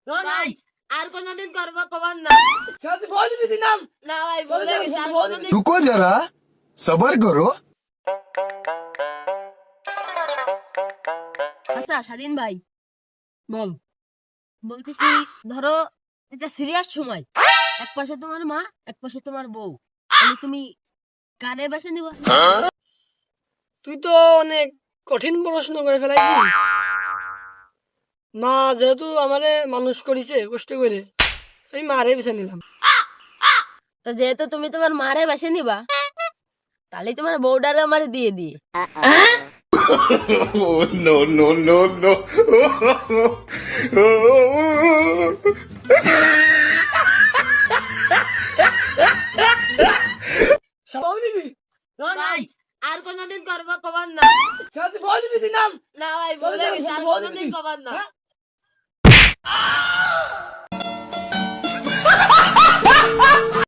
ভাই আর কোনদিন করবো কবার না। তুই বলে দিবি নাম। না ভাই বলে গেছি আর কোনদিন। रुको जरा सबर करो। আচ্ছা স্বাধীন ভাই বল। বলতেছি, ধরো এটা সিরিয়াস সময়, এক পাশে তোমার মা এক পাশে তোমার বউ, তাহলে তুমি কারে বেছে নিবা? তুই তো অনেক কঠিন প্রশ্ন করে ফেলাইছিস। মা যেহেতু আমারে মানুষ করেছে কষ্ট করে, আমি মারে বেছে নিলাম। তো যেহেতু তুমি তোমার মারে বেছে নিবা, তাহলে তোমার বউডারে আমার দিয়ে দিয়ে। Oh no no no no. সবাই দিবি ভাই আর কোনদিন করবো কবার না। তুই বলে দিবি নাম। না ভাই বলে গেছি আর কোনদিন কবার না।